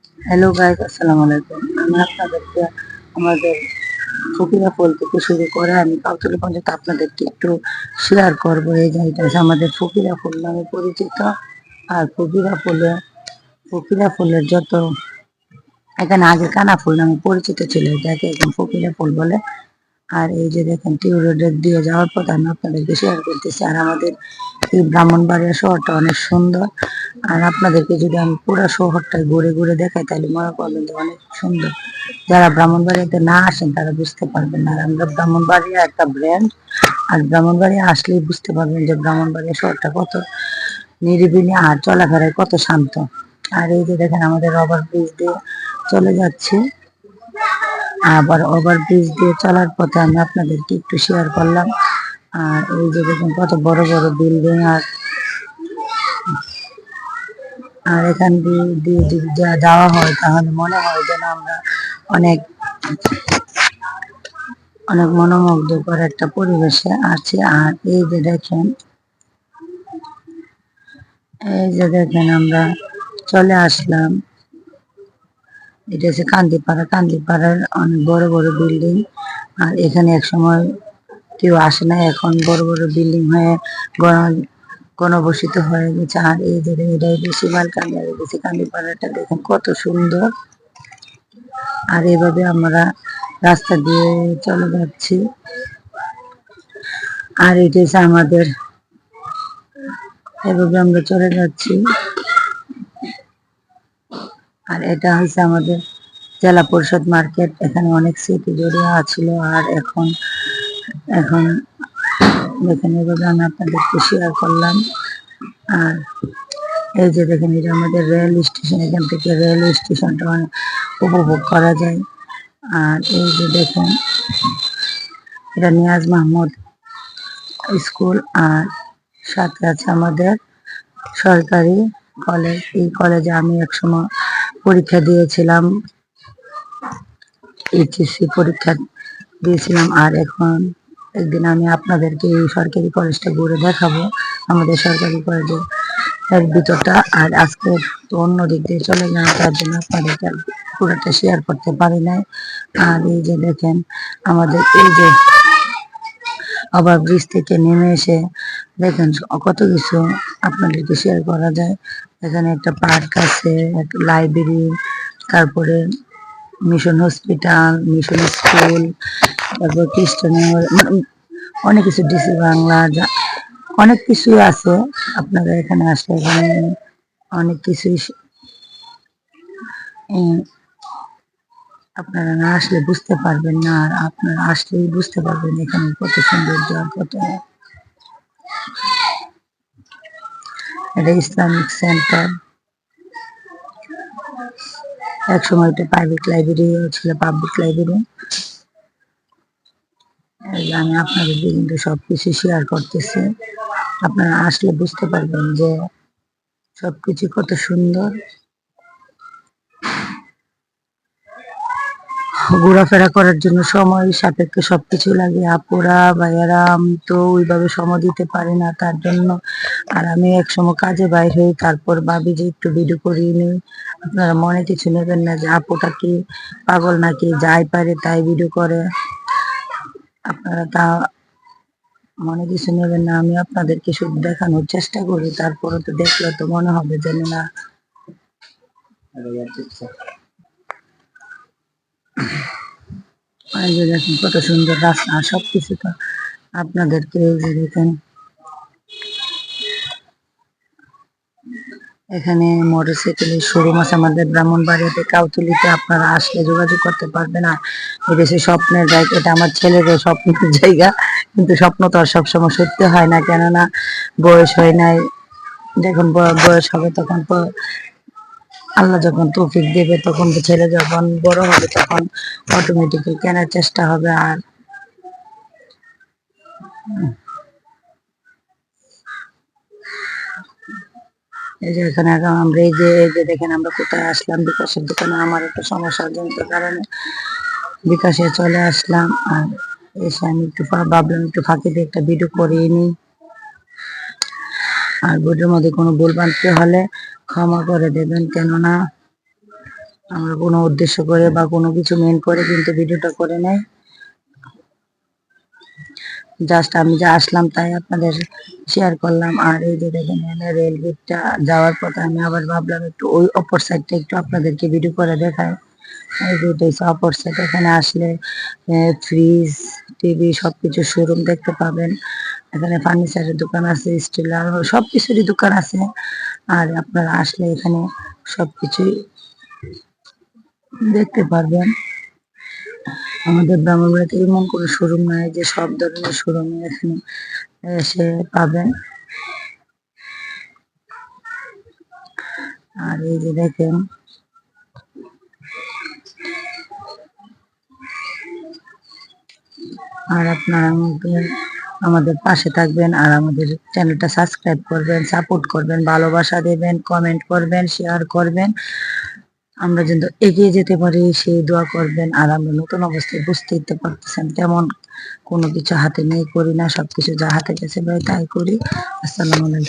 Hello guys, আসসালামু আলাইকুম। আমি আপনাদেরকে আমাদের ফকিরা ফুল থেকে শুরু করে আমি কাউতলী পর্যন্ত আপনাদেরকে একটু শেয়ার করবো। এই যে এটা হচ্ছে আমাদের ফকিরা ফুল নামে পরিচিত। আর ফকিরা ফুলের যত এখানে আগে কানা ফুল নামে পরিচিত ছিল, এটাকে এখন ফকিরা ফুল বলে। আর এই যে দেখেন টিউ রোডের দিয়ে যাওয়ার পথে আমি আপনাদেরকে শেয়ার করতেছি। আর আমাদের এই ব্রাহ্মণবাড়িয়া শহরটা অনেক সুন্দর। আর আপনাদেরকে যদি আমি পুরো শহরটা ঘুরে ঘুরে দেখাই তাহলে মনে করবেন যে অনেক সুন্দর। যারা ব্রাহ্মণবাড়িয়াতে না আসেন তারা বুঝতে পারবেন না। আর আমরা ব্রাহ্মণবাড়িয়া একটা ব্র্যান্ড। আর ব্রাহ্মণবাড়িয়া আসলেই বুঝতে পারবেন যে ব্রাহ্মণবাড়িয়া শহরটা কত নিরিবিলি আর চলাফেরায় কত শান্ত। আর এই যে দেখেন আমাদের ওভার ব্রিজ দিয়ে চলে যাচ্ছি। আবার ওভারব্রিজ দিয়ে চলার পথে আমি আপনাদেরকে একটু শেয়ার করলাম। আর এই যে দেখুন কত বড় বড় বিল্ডিং। আর এখান দিয়ে যদি যাওয়া হয় তাহলে মনে হয় যেন আমরা অনেক অনেক মনোমুগ্ধকর একটা পরিবেশে আছি। আর এই যে দেখেন আমরা চলে আসলাম। এটা হচ্ছে কান্দিপাড়া। কান্দিপাড়ার অনেক বড় বড় বিল্ডিং। আর এখানে এক সময় কেউ আসে না, এখন বড় বড় বিল্ডিং হয়ে ঘনবসিত হয়ে গেছে। আর এই যে এটাই বেশি মালকান্দি। আর বেশি কান্দিপাড়াটা দেখেন কত সুন্দর। আর এভাবে আমরা রাস্তা দিয়ে চলে যাচ্ছি। আর এটা হচ্ছে আমাদের, এভাবে আমরা চলে যাচ্ছি। আর এটা হচ্ছে আমাদের জেলা পরিষদ মার্কেট। এখানে অনেক স্মৃতি জড়িয়ে আছিল। আর এখন এখন দেখেন এভাবে আমি আপনাদেরকে শেয়ার করলাম। আর এই যে দেখেন এটা আমাদের রেল স্টেশন। এখান থেকে রেল স্টেশনটা অনেক উপভোগ করা যায়। আর এই যে দেখেন এটা নিয়াজ মাহমুদ স্কুল। আর সাথে আছে আমাদের সরকারি কলেজ। এই কলেজে আমি একসময় পরীক্ষা দিয়েছিলাম, এইচএসসি পরীক্ষা দিয়েছিলাম। আর এখন একদিন আমি আপনাদেরকে এই সরকারি কলেজটা ঘুরে দেখাবো, আমাদের সরকারি কলেজের এর ভিতরটা। আর আজকে তো অন্য দিক দিয়ে চলে গেলাম, তার জন্য আপনাদেরকে পুরোটা শেয়ার করতে পারি নাই। আর এই যে দেখেন আমাদের এই যে আবার ব্রিজ থেকে নেমে এসে দেখেন কত কিছু আপনাদেরকে শেয়ার করা যায়। এখানে একটা পার্ক আছে, একটা লাইব্রেরি, তারপরে মিশন হসপিটাল, মিশন স্কুল, তারপর খ্রিস্টানের অনেক কিছু, ডিসি বাংলা, অনেক কিছুই আছে। আপনারা এখানে আসলে এখানে অনেক কিছুই আপনারা না আসলে বুঝতে পারবেন না। আর আপনারা আসলেই বুঝতে পারবেন এখানে কত সৌন্দর্য আর কত। এটা ইসলামিক সেন্টার। এক সময় এটা প্রাইভেট লাইব্রেরি ছিল, পাবলিক লাইব্রেরি। আমি আপনাদেরকে কিন্তু সবকিছু শেয়ার করতেছি। আপনারা আসলে বুঝতে পারবেন যে সবকিছু কত সুন্দর। ঘোরাফেরা করার জন্য সময় সাপেক্ষে সবকিছু লাগে। আপুরা ভাইয়ারা আমি তো ওইভাবে সময় দিতে পারি না, তার জন্য। আর আমি একসময় কাজে বাইর হই, তারপর ভাবি যে একটু ভিডিও করিয়ে নিই। আপনারা মনে কিছু নেবেন না যে আপুটা কি পাগল নাকি, যাই পারে তাই ভিডিও করে, আপনারা তা মনে কিছু নেবেন না। আমি আপনাদেরকে শুধু দেখানোর চেষ্টা করি, তারপরে তো দেখলে তো মনে হবে যেন না। এই যে দেখেন কত সুন্দর রাস্তা, সবকিছু তো আপনাদেরকে এই যে দেখেন এখানে মোটরসাইকেলের শোরুম আছে আমাদের ব্রাহ্মণবাড়িয়াতে কাউতুলিতে। আপনারা আসলে যোগাযোগ করতে পারবেন। আর এদেশে স্বপ্নের জায়গা, এটা আমার ছেলেরও স্বপ্নের জায়গা। কিন্তু স্বপ্ন তো আর সবসময় সত্যি হয় না, কেননা বয়স হয় নাই। যখন বয়স হবে তখন তো আল্লাহ যখন তৌফিক দেবে, তখন তো ছেলে যখন বড় হবে তখন অটোমেটিক্যালি কেনার চেষ্টা হবে। আর এই যে এখানে আমরা এই যে দেখেন আমরা কোথায় আসলাম, বিকাশের দোকানে। আমার একটা সমস্যার জনিত কারণে বিকাশে চলে আসলাম। আর এসে আমি একটু ভাবলাম একটু ফাঁকি দিয়ে একটা ভিডিও করিয়ে নিই। আর ভিডিওর মধ্যে কোনো ভুল ভ্রান্তি হলে ক্ষমা করে দেবেন, কেননা আমরা কোনো উদ্দেশ্য করে বা কোনো কিছু মেন করে কিন্তু ভিডিওটা করে নাই। জাস্ট আমি যা আসলাম তাই আপনাদের শেয়ার করলাম। আর এই যে দেখেন রেল গেটটা যাওয়ার পথে আমি আবার ভাবলাম একটু ওই অপর সাইডটা একটু আপনাদেরকে ভিডিও করে দেখায়। এই যে এটা হচ্ছে অপর সাইড। এখানে আসলে ফ্রিজ, টিভি সবকিছু শোরুম দেখতে পাবেন। এখানে ফার্নিচারের দোকান আছে, স্টিলার সবকিছুরই দোকান আছে। আর আপনারা আসলে এখানে সবকিছুই দেখতে পারবেন। আমাদের ব্রাহ্মণবাড়িতে এমন কোনো শোরুম নাই যে সব ধরনের শোরুম এখানে এসে পাবেন। আর এই যে দেখেন আর আপনারা আমাদের পাশে থাকবেন আর আমাদের চ্যানেলটা সাবস্ক্রাইব করবেন, সাপোর্ট করবেন, ভালোবাসা দেবেন, কমেন্ট করবেন, শেয়ার করবেন। আমরা যেন এগিয়ে যেতে পারি সেই দোয়া করবেন। আর আমরা নতুন অবস্থায় বুঝতেই তো পারতেছেন তেমন কোনো কিছু হাতে নিয়ে করি না, সবকিছু যা হাতে গেছে ভাই তাই করি। আসসালামু আলাইকুম।